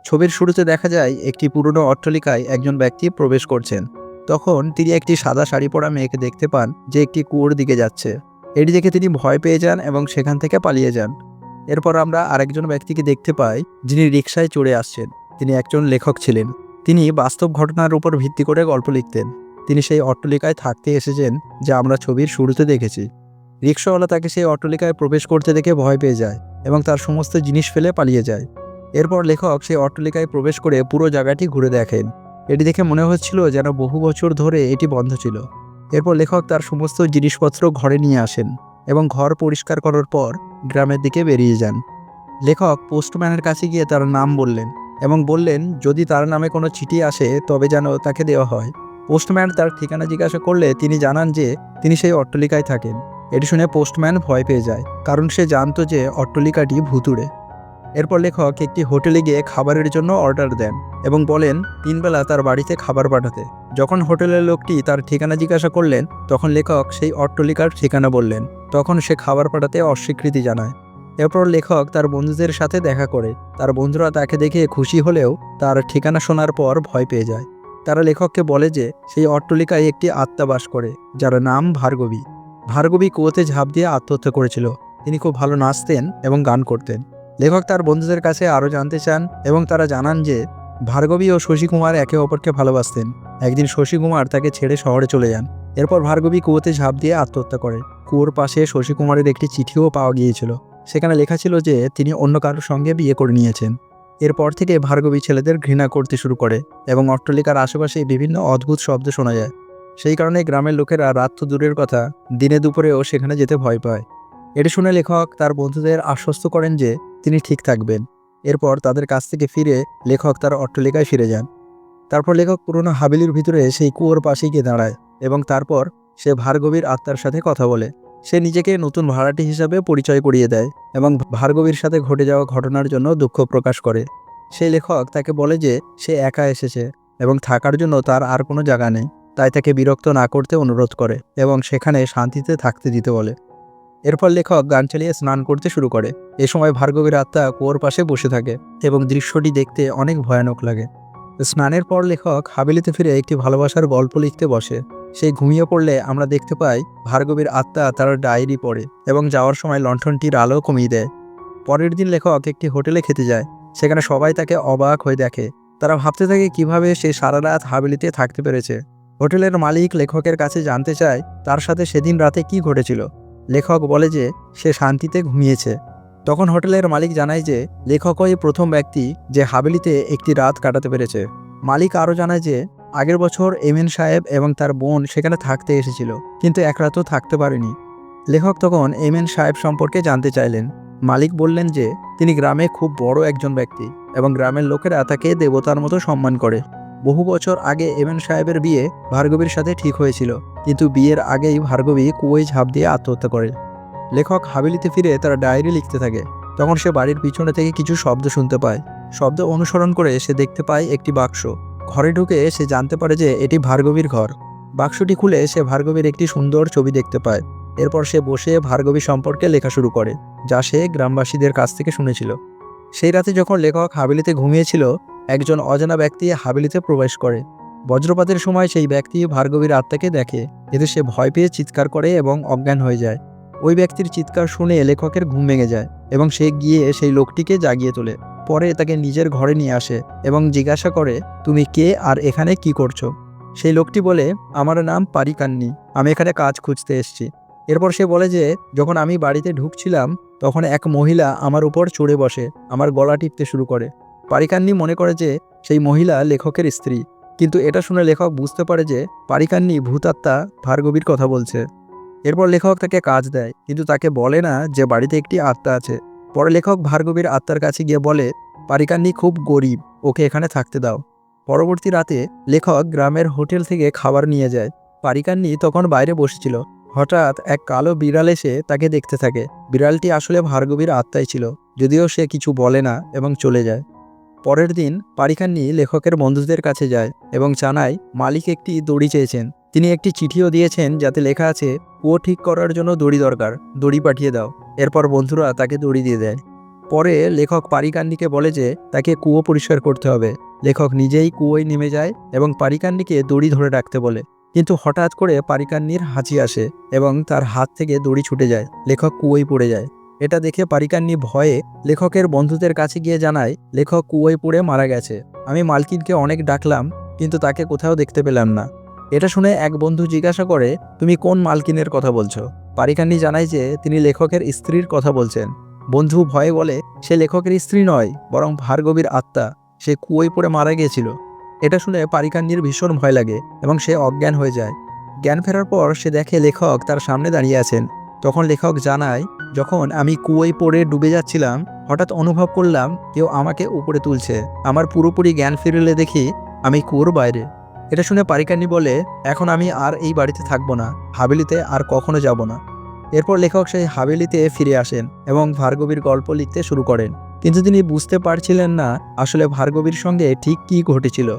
ছবির শুরুতে দেখা যায় একটি পুরনো অট্টালিকায় একজন ব্যক্তি প্রবেশ করছেন। তখন তিনি একটি সাদা শাড়ি পরা মেয়েকে দেখতে পান যে একটি কুয়োর দিকে যাচ্ছে। এটি দেখে তিনি ভয় পেয়ে যান এবং সেখান থেকে পালিয়ে যান। এরপর আমরা আরেকজন ব্যক্তিকে দেখতে পাই যিনি রিকশায় চড়ে আসছেন। তিনি একজন লেখক ছিলেন। তিনি বাস্তব ঘটনার উপর ভিত্তি করে গল্প লিখতেন। তিনি সেই অট্টালিকায় থাকতে এসেছেন যা আমরা ছবির শুরুতে দেখেছি। রিকশাওয়ালা তাকে সেই অট্টালিকায় প্রবেশ করতে দেখে ভয় পেয়ে যায় এবং তার সমস্ত জিনিস ফেলে পালিয়ে যায়। এরপর লেখক সেই অট্টালিকায় প্রবেশ করে পুরো জায়গাটি ঘুরে দেখেন। এটি দেখে মনে হচ্ছিল যেন বহু বছর ধরে এটি বন্ধ ছিল। এরপর লেখক তার সমস্ত জিনিসপত্র ঘরে নিয়ে আসেন এবং ঘর পরিষ্কার করার পর গ্রামের দিকে বেরিয়ে যান। লেখক পোস্টম্যানের কাছে গিয়ে তার নাম বললেন এবং বললেন যদি তার নামে কোনো চিঠি আসে তবে যেন তাকে দেওয়া হয়। পোস্টম্যান তার ঠিকানা জিজ্ঞাসা করলে তিনি জানান যে তিনি সেই অট্টালিকায় থাকেন। এটি শুনে পোস্টম্যান ভয় পেয়ে যায়, কারণ সে জানতো যে অট্টালিকাটি ভুতুড়ে। এরপর লেখক একটি হোটেলে গিয়ে খাবারের জন্য অর্ডার দেন এবং বলেন 3 বেলা তার বাড়িতে খাবার পাঠাতে। যখন হোটেলের লোকটি তার ঠিকানা জিজ্ঞাসা করলেন তখন লেখক সেই অট্টালিকার ঠিকানা বললেন। তখন সে খাবার পাঠাতে অস্বীকৃতি জানায়। এরপর লেখক তার বন্ধুদের সাথে দেখা করে। তার বন্ধুরা তাকে দেখে খুশি হলেও তার ঠিকানা শোনার পর ভয় পেয়ে যায়। তারা লেখককে বলে যে সেই অট্টালিকায় একটি আত্মা বাস করে যার নাম ভার্গবী। ভার্গবী কুয়োতে ঝাঁপ দিয়ে আত্মহত্যা করেছিল। তিনি খুব ভালো নাচতেন এবং গান করতেন। লেখক তার বন্ধুদের কাছে আরও জানতে চান এবং তারা জানান যে ভার্গবী ও শশী কুমার একে অপরকে ভালোবাসতেন। একদিন শশী কুমার তাকে ছেড়ে শহরে চলে যান। এরপর ভার্গবী কুয়োতে ঝাঁপ দিয়ে আত্মহত্যা করে। কুয়োর পাশে শশী কুমারের একটি চিঠিও পাওয়া গিয়েছিল। সেখানে লেখা ছিল যে তিনি অন্য কারোর সঙ্গে বিয়ে করে নিয়েছেন। এরপর থেকে ভার্গবী ছেলেদের ঘৃণা করতে শুরু করে এবং অট্টালিকার আশেপাশে বিভিন্ন অদ্ভুত শব্দ শোনা যায়। সেই কারণে গ্রামের লোকেরা রাত তো দূরের কথা, দিনে দুপুরেও সেখানে যেতে ভয় পায়। এটি শুনে লেখক তার বন্ধুদের আশ্বস্ত করেন যে তিনি ঠিক থাকবেন। এরপর তাদের কাছ থেকে ফিরে লেখক তার অট্টালিকায় ফিরে যান। তারপর লেখক পুরনো হাবেলির ভিতরে সেই কুয়োর পাশে গিয়ে দাঁড়ায় এবং তারপর সে ভার্গবীর আত্মার সাথে কথা বলে। সে নিজেকে নতুন ভাড়াটি হিসাবে পরিচয় করিয়ে দেয় এবং ভার্গবীর সাথে ঘটে যাওয়া ঘটনার জন্য দুঃখ প্রকাশ করে। সেই লেখক তাকে বলে যে সে একা এসেছে এবং থাকার জন্য তার আর কোনো জায়গা নেই, তাই তাকে বিরক্ত না করতে অনুরোধ করে এবং সেখানে শান্তিতে থাকতে দিতে বলে। এরপর লেখক গান চালিয়ে স্নান করতে শুরু করে। এ সময় ভার্গবীর আত্মা কুয়োর পাশে বসে থাকে এবং দৃশ্যটি দেখতে অনেক ভয়ানক লাগে। স্নানের পর লেখক হাবেলিতে ফিরে একটি ভালোবাসার গল্প লিখতে বসে। সেই ঘুমিয়ে পড়লে আমরা দেখতে পাই ভার্গবীর আত্মা তার ডায়েরি পড়ে এবং যাওয়ার সময় লণ্ঠনটির আলো কমিয়ে দেয়। পরের দিন লেখক একটি হোটেলে খেতে যায়। সেখানে সবাই তাকে অবাক হয়ে দেখে। তারা ভাবতে থাকে কিভাবে সে সারা রাত হাবেলিতে থাকতে পেরেছে। হোটেলের মালিক লেখকের কাছে জানতে চায় তার সাথে সেদিন রাতে কি ঘটেছিল। লেখক বলে যে সে শান্তিতে ঘুমিয়েছে। তখন হোটেলের মালিক জানায় যে লেখকই প্রথম ব্যক্তি যে হাবেলিতে একটি রাত কাটাতে পেরেছে। মালিক আরও জানায় যে আগের বছর এমএন সাহেব এবং তার বোন সেখানে থাকতে এসেছিল, কিন্তু এক রাতও থাকতে পারেনি। লেখক তখন এমএন সাহেব সম্পর্কে জানতে চাইলেন। মালিক বললেন যে তিনি গ্রামে খুব বড় একজন ব্যক্তি এবং গ্রামের লোকেরা তাকে দেবতার মতো সম্মান করে। বহু বছর আগে এমএন সাহেবের বিয়ে ভার্গবীর সাথে ঠিক হয়েছিল, কিন্তু বিয়ের আগেই ভার্গবী কুয়োয় ঝাঁপ দিয়ে আত্মহত্যা করে। লেখক হাবেলিতে ফিরে তার ডায়েরি লিখতে থাকে। তখন সে বাড়ির পিছনে থেকে কিছু শব্দ শুনতে পায়। শব্দ অনুসরণ করে সে দেখতে পায় একটি বাক্স। ঘরে ঢুকে সে জানতে পারে যে এটি ভার্গবীর ঘর। বাক্সটি খুলে সে ভার্গবীর একটি সুন্দর ছবি দেখতে পায়। এরপর সে বসে ভার্গবী সম্পর্কে লেখা শুরু করে, যা সে গ্রামবাসীদের কাছ থেকে শুনেছিল। সেই রাতে যখন লেখক হাবেলিতে ঘুমিয়েছিল, একজন অজানা ব্যক্তি হাবেলিতে প্রবেশ করে। বজ্রপাতের সময় সেই ব্যক্তি ভার্গবীর আত্মাকে দেখে। এতে সে ভয় পেয়ে চিৎকার করে এবং অজ্ঞান হয়ে যায়। ওই ব্যক্তির চিৎকার শুনে লেখকের ঘুম ভেঙে যায় এবং সে গিয়ে সেই লোকটিকে জাগিয়ে তোলে। পরে তাকে নিজের ঘরে নিয়ে আসে এবং জিজ্ঞাসা করে, তুমি কে আর এখানে কি করছো? সেই লোকটি বলে, আমার নাম পারিকান্নি, আমি এখানে কাজ খুঁজতে এসেছি। এরপর সে বলে যে যখন আমি বাড়িতে ঢুকছিলাম তখন এক মহিলা আমার উপর চড়ে বসে আমার গলা টিপতে শুরু করে। পারিকান্নি মনে করে যে সেই মহিলা লেখকের স্ত্রী, কিন্তু এটা শুনে লেখক বুঝতে পারে যে পারিকান্নি ভূতাত্মা ভার্গবীর কথা বলছে। এরপর লেখক তাকে কাজ দেয়, কিন্তু তাকে বলে না যে বাড়িতে একটি আত্মা আছে। পরে লেখক ভার্গবীর আত্মার কাছে গিয়ে বলে, পারিকান্নি খুব গরিব, ওকে এখানে থাকতে দাও। পরবর্তী রাতে লেখক গ্রামের হোটেল থেকে খাবার নিয়ে যায়। পারিকান্নি তখন বাইরে বসেছিল। হঠাৎ এক কালো বিড়াল এসে তাকে দেখতে থাকে। বিড়ালটি আসলে ভার্গবীর আত্মাই ছিল, যদিও সে কিছু বলে না এবং চলে যায়। পরের দিন পারিকান্নি লেখকের বন্ধুদের কাছে যায় এবং জানায় মালিক একটি দড়ি চেয়েছেন। তিনি একটি চিঠিও দিয়েছেন যাতে লেখা আছে কুয়ো ঠিক করার জন্য দড়ি দরকার, দড়ি পাঠিয়ে দাও। এরপর বন্ধুরা তাকে দড়ি দিয়ে দেয়। পরে লেখক পারিকান্নিকে বলে যে তাকে কুয়ো পরিষ্কার করতে হবে। লেখক নিজেই কুয়োয় নেমে যায় এবং পারিকান্নিকে দড়ি ধরে রাখতে বলে। কিন্তু হঠাৎ করে পারিকান্নির হাঁচি আসে এবং তার হাত থেকে দড়ি ছুটে যায়। লেখক কুয়োয় পড়ে যায়। এটা দেখে পারিকান্নি ভয়ে লেখকের বন্ধুদের কাছে গিয়ে জানায় লেখক কুয়োয় পড়ে মারা গেছে। আমি মালকিনকে অনেক ডাকলাম, কিন্তু তাকে কোথাও দেখতে পেলাম না। এটা শুনে এক বন্ধু জিজ্ঞাসা করে, তুমি কোন মালকিনের কথা বলছো? পারিকান্নি জানায় যে তিনি লেখকের স্ত্রীর কথা বলছেন। বন্ধু ভয়ে বলে সে লেখকের স্ত্রী নয়, বরং ভার্গবীর আত্মা। সে কুয়োয় পড়ে মারা গিয়েছিল। এটা শুনে পারিকান্নির ভীষণ ভয় লাগে এবং সে অজ্ঞান হয়ে যায়। জ্ঞান ফেরার পর সে দেখে লেখক তার সামনে দাঁড়িয়ে আছেন। তখন লেখক জানায়, যখন আমি কুয়োয় পড়ে ডুবে যাচ্ছিলাম, হঠাৎ অনুভব করলাম কেউ আমাকে উপরে তুলছে। আমার পুরোপুরি জ্ঞান ফিরলে দেখি আমি কুয়োর বাইরে। এটা শুনে পারিকান্নি বলে, এখন আমি আর এই বাড়িতে থাকবো না, হাভেলিতে আর কখনো যাব না। এরপর লেখক সেই হাভেলিতে ফিরে আসেন এবং ভার্গবীর গল্প লিখতে শুরু করেন। কিন্তু তিনি বুঝতে পারছিলেন না আসলে ভার্গবীর সঙ্গে ঠিক কী ঘটেছিল।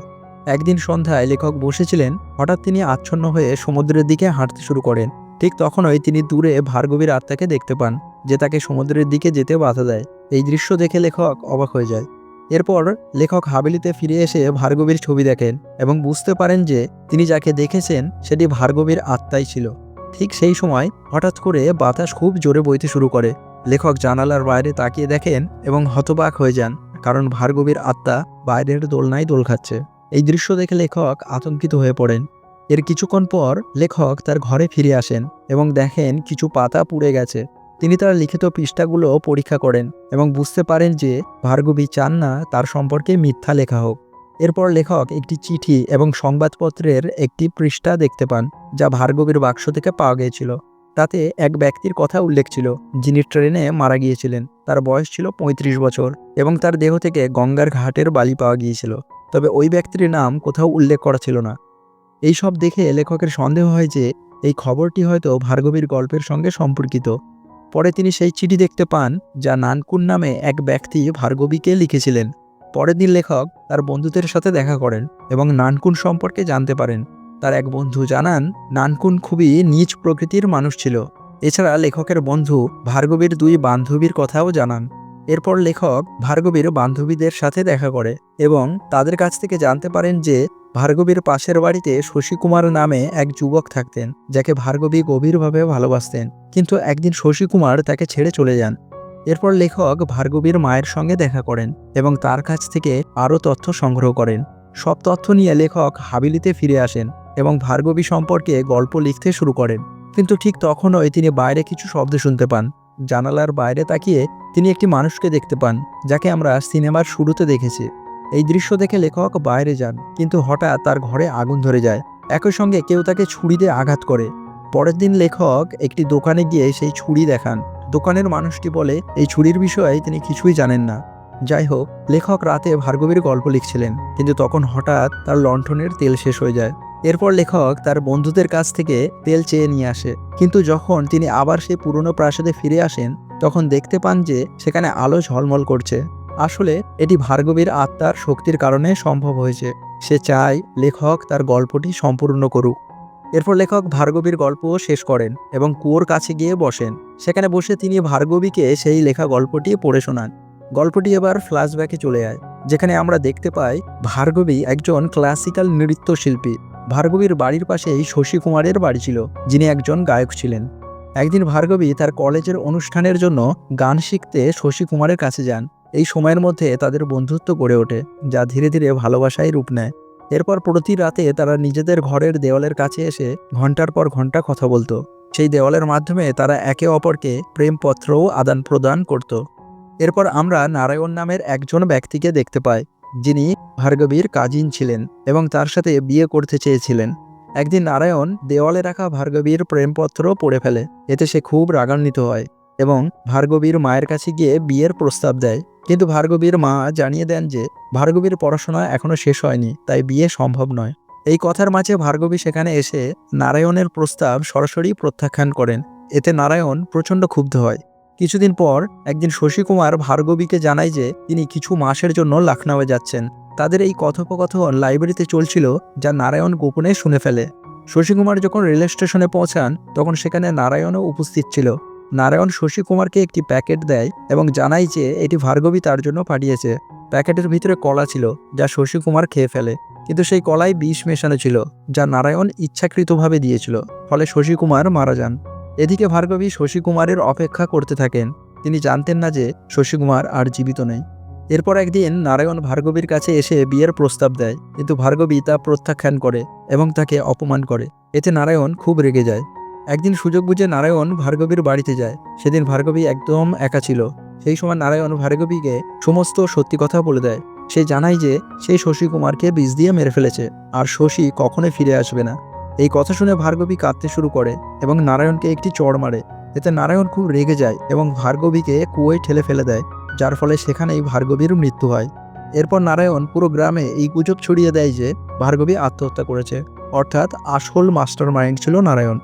একদিন সন্ধ্যায় লেখক বসেছিলেন, হঠাৎ তিনি আচ্ছন্ন হয়ে সমুদ্রের দিকে হাঁটতে শুরু করেন। ঠিক তখনই তিনি দূরে ভার্গবীর আত্মাকে দেখতে পান, যে তাকে সমুদ্রের দিকে যেতে বাধা দেয়। এই দৃশ্য দেখে লেখক অবাক হয়ে যায়। এরপর লেখক হাভেলিতে ফিরে এসে ভার্গবীর ছবি দেখেন এবং বুঝতে পারেন যে তিনি যাকে দেখেছেন সেটি ভার্গবীর আত্মাই ছিল। ঠিক সেই সময় হঠাৎ করে বাতাস খুব জোরে বইতে শুরু করে। লেখক জানালার বাইরে তাকিয়ে দেখেন এবং হতবাক হয়ে যান, কারণ ভার্গবীর আত্মা বাইরের দোলনায় দোল খাচ্ছে। এই দৃশ্য দেখে লেখক আতঙ্কিত হয়ে পড়েন। এর কিছুক্ষণ পর লেখক তার ঘরে ফিরে আসেন এবং দেখেন কিছু পাতা পুড়ে গেছে। তিনি তার লিখিত পৃষ্ঠাগুলো পরীক্ষা করেন এবং বুঝতে পারেন যে ভার্গবী চান না তার সম্পর্কে মিথ্যা লেখা হোক। এরপর লেখক একটি চিঠি এবং সংবাদপত্রের একটি পৃষ্ঠা দেখতে পান, যা ভার্গবীর বাক্স থেকে পাওয়া গিয়েছিল। তাতে এক ব্যক্তির কথা উল্লেখ ছিল, যিনি ট্রেনে মারা গিয়েছিলেন। তার বয়স ছিল ৩৫ বছর এবং তার দেহ থেকে গঙ্গার ঘাটের বালি পাওয়া গিয়েছিল। তবে ওই ব্যক্তির নাম কোথাও উল্লেখ করা ছিল না। এই সব দেখে লেখকের সন্দেহ হয় যে এই খবরটি হয়তো ভার্গবীর গল্পের সঙ্গে সম্পর্কিত। পরে তিনি সেই চিঠি দেখতে পান, যা নানকুন নামে এক ব্যক্তি ভার্গবীকে লিখেছিলেন। পরের দিন লেখক তার বন্ধুদের সাথে দেখা করেন এবং নানকুন সম্পর্কে জানতে পারেন। তার এক বন্ধু জানান নানকুন খুবই নীচ প্রকৃতির মানুষ ছিল। এছাড়া লেখকের বন্ধু ভার্গবীর ২ বান্ধবীর কথাও জানান। এরপর লেখক ভার্গবীর বান্ধবীদের সাথে দেখা করে এবং তাদের কাছ থেকে জানতে পারেন যে ভার্গবীর পাশের বাড়িতে শশীকুমার নামে এক যুবক থাকতেন, যাকে ভার্গবী গভীরভাবে ভালোবাসতেন। কিন্তু একদিন শশীকুমার তাকে ছেড়ে চলে যান। এরপর লেখক ভার্গবীর মায়ের সঙ্গে দেখা করেন এবং তার কাছ থেকে আরও তথ্য সংগ্রহ করেন। সব তথ্য নিয়ে লেখক হাভেলিতে ফিরে আসেন এবং ভার্গবী সম্পর্কে গল্প লিখতে শুরু করেন। কিন্তু ঠিক তখনই তিনি বাইরে কিছু শব্দ শুনতে পান। জানালার বাইরে তাকিয়ে তিনি একটি মানুষকে দেখতে পান, যাকে আমরা সিনেমার শুরুতে দেখেছি। এই দৃশ্য দেখে লেখক বাইরে যান, কিন্তু হঠাৎ তার ঘরে আগুন ধরে যায়। একই সঙ্গে কেউ তাকে ছুরি দিয়ে আঘাত করে। পরের দিন লেখক একটি দোকানে গিয়ে সেই ছুরি দেখান। দোকানের মানুষটি বলে এই ছুরির বিষয়ে তিনি কিছুই জানেন না। যাই হোক, লেখক রাতে ভার্গবীর গল্প লিখছিলেন, কিন্তু তখন হঠাৎ তার লণ্ঠনের তেল শেষ হয়ে যায়। এরপর লেখক তার বন্ধুদের কাছ থেকে তেল চেয়ে নিয়ে আসে, কিন্তু যখন তিনি আবার সেই পুরনো প্রাসাদে ফিরে আসেন, তখন দেখতে পান যে সেখানে আলো ঝলমল করছে। আসলে এটি ভার্গবীর আত্মার শক্তির কারণে সম্ভব হয়েছে। সে চায় লেখক তার গল্পটি সম্পূর্ণ করুক। এরপর লেখক ভার্গবীর গল্প শেষ করেন এবং কুয়োর কাছে গিয়ে বসেন। সেখানে বসে তিনি ভার্গবীকে সেই লেখা গল্পটি পড়ে শোনান। গল্পটি এবার ফ্ল্যাশব্যাকে চলে যায়, যেখানে আমরা দেখতে পাই ভার্গবী একজন ক্লাসিক্যাল নৃত্যশিল্পী। ভার্গবীর বাড়ির পাশেই শশীকুমারের বাড়ি ছিল, যিনি একজন গায়ক ছিলেন। একদিন ভার্গবী তার কলেজের অনুষ্ঠানের জন্য গান শিখতে শশীকুমারের কাছে যান। এই সময়ের মধ্যে তাদের বন্ধুত্ব গড়ে ওঠে, যা ধীরে ধীরে ভালোবাসায় রূপ নেয়। এরপর প্রতি রাতে তারা নিজেদের ঘরের দেওয়ালের কাছে এসে ঘন্টার পর ঘন্টা কথা বলতো। সেই দেওয়ালের মাধ্যমে তারা একে অপরকে প্রেমপত্রও আদান প্রদান করত। এরপর আমরা নারায়ণ নামের একজন ব্যক্তিকে দেখতে পাই, যিনি ভার্গবীর কাজিন ছিলেন এবং তার সাথে বিয়ে করতে চেয়েছিলেন। একদিন নারায়ণ দেওয়ালে রাখা ভার্গবীর প্রেমপত্র পড়ে ফেলে। এতে সে খুব রাগান্বিত হয় এবং ভার্গবীর মায়ের কাছে গিয়ে বিয়ের প্রস্তাব দেয়। কিন্তু ভার্গবীর মা জানিয়ে দেন যে ভার্গবীর পড়াশোনা এখনো শেষ হয়নি, তাই বিয়ে সম্ভব নয়। এই কথার মাঝে ভার্গবী সেখানে এসে নারায়ণের প্রস্তাব সরাসরি প্রত্যাখ্যান করেন। এতে নারায়ণ প্রচণ্ড ক্ষুব্ধ হয়। কিছুদিন পর একদিন শশীকুমার ভার্গবীকে জানায় যে তিনি কিছু মাসের জন্য লখনউয়ে যাচ্ছেন। তাদের এই কথোপকথন লাইব্রেরিতে চলছিল, যা নারায়ণ গোপনে শুনে ফেলে। শশীকুমার যখন রেল স্টেশনে পৌঁছান, তখন সেখানে নারায়ণও উপস্থিত ছিল। নারায়ণ শশী কুমারকে একটি প্যাকেট দেয় এবং জানায় যে এটি ভার্গবী তার জন্য পাঠিয়েছে। প্যাকেটের ভিতরে কলা ছিল, যা শশী কুমার খেয়ে ফেলে, কিন্তু সেই কলায় বিষ মেশানো ছিল, যা নারায়ণ ইচ্ছাকৃতভাবে দিয়েছিল। ফলে শশী কুমার মারা যান। এদিকে ভার্গবী শশী কুমারের অপেক্ষা করতে থাকেন। তিনি জানতেন না যে শশী কুমার আর জীবিত নেই। এরপর একদিন নারায়ণ ভার্গবীর কাছে এসে বিয়ের প্রস্তাব দেয়, কিন্তু ভার্গবী তা প্রত্যাখ্যান করে এবং তাকে অপমান করে। এতে নারায়ণ খুব রেগে যায়। একদিন সুযোগ বুঝে নারায়ণ ভার্গবীর বাড়িতে যায়। সেদিন ভার্গবী একদম একা ছিল। সেই সময় নারায়ণ ভার্গবীকে সমস্ত সত্যি কথা বলে দেয়। সে জানায় যে সেই শশী কুমারকে বিষ দিয়ে মেরে ফেলেছে আর শশী কখনোই ফিরে আসবে না। এই কথা শুনে ভার্গবী কাঁদতে শুরু করে এবং নারায়ণকে একটি চড় মারে। এতে নারায়ণ খুব রেগে যায় এবং ভার্গবীকে কুয়োয় ঠেলে ফেলে দেয়, যার ফলে সেখানেই ভার্গবীর মৃত্যু হয়। এরপর নারায়ণ পুরো গ্রামে এই গুজব ছড়িয়ে দেয় যে ভার্গবী আত্মহত্যা করেছে, অর্থাৎ আসল মাস্টার মাইন্ড ছিল নারায়ণ।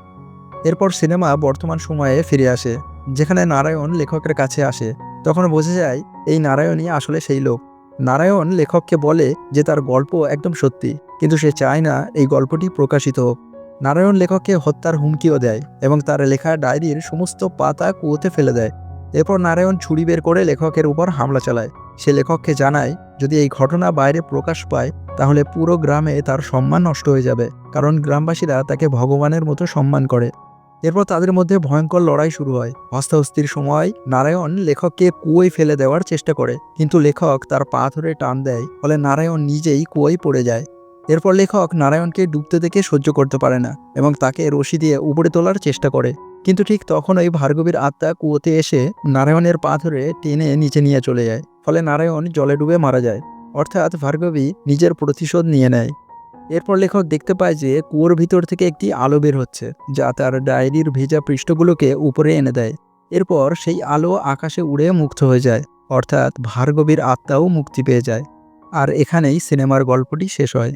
এরপর সিনেমা বর্তমান সময়ে ফিরে আসে, যেখানে নারায়ণ লেখকের কাছে আসে। তখন বোঝা যায় এই নারায়ণই আসলে সেই লোক। নারায়ণ লেখককে বলে যে তার গল্প একদম সত্যি, কিন্তু সে চায় না এই গল্পটি প্রকাশিত হোক। নারায়ণ লেখককে হত্যার হুমকিও দেয় এবং তার লেখা ডায়েরির সমস্ত পাতা কুয়োতে ফেলে দেয়। এরপর নারায়ণ ছুরি বের করে লেখকের উপর হামলা চালায়। সে লেখককে জানায় যদি এই ঘটনা বাইরে প্রকাশ পায় তাহলে পুরো গ্রামে তার সম্মান নষ্ট হয়ে যাবে, কারণ গ্রামবাসীরা তাকে ভগবানের মতো সম্মান করে। এরপর তাদের মধ্যে ভয়ঙ্কর লড়াই শুরু হয়। হস্তাহস্তির সময় নারায়ণ লেখককে কুয়োয় ফেলে দেওয়ার চেষ্টা করে, কিন্তু লেখক তার পা ধরে টান দেয়, ফলে নারায়ণ নিজেই কুয়োয় পড়ে যায়। এরপর লেখক নারায়ণকে ডুবতে দেখে সহ্য করতে পারে না এবং তাকে রশি দিয়ে উপরে তোলার চেষ্টা করে। কিন্তু ঠিক তখনই ভার্গবীর আত্মা কুয়োতে এসে নারায়ণের পা ধরে টেনে নিচে নিয়ে চলে যায়। ফলে নারায়ণ জলে ডুবে মারা যায়, অর্থাৎ ভার্গবী নিজের প্রতিশোধ নিয়ে নেয়। এরপর লেখক দেখতে পায় যে কুয়োর ভিতর থেকে একটি আলো বের হচ্ছে, যা তার ডায়েরির ভেজা পৃষ্ঠগুলোকে উপরে এনে দেয়। এরপর সেই আলো আকাশে উড়ে মুক্ত হয়ে যায়, অর্থাৎ ভার্গবীর আত্মাও মুক্তি পেয়ে যায়। আর এখানেই সিনেমার গল্পটি শেষ হয়।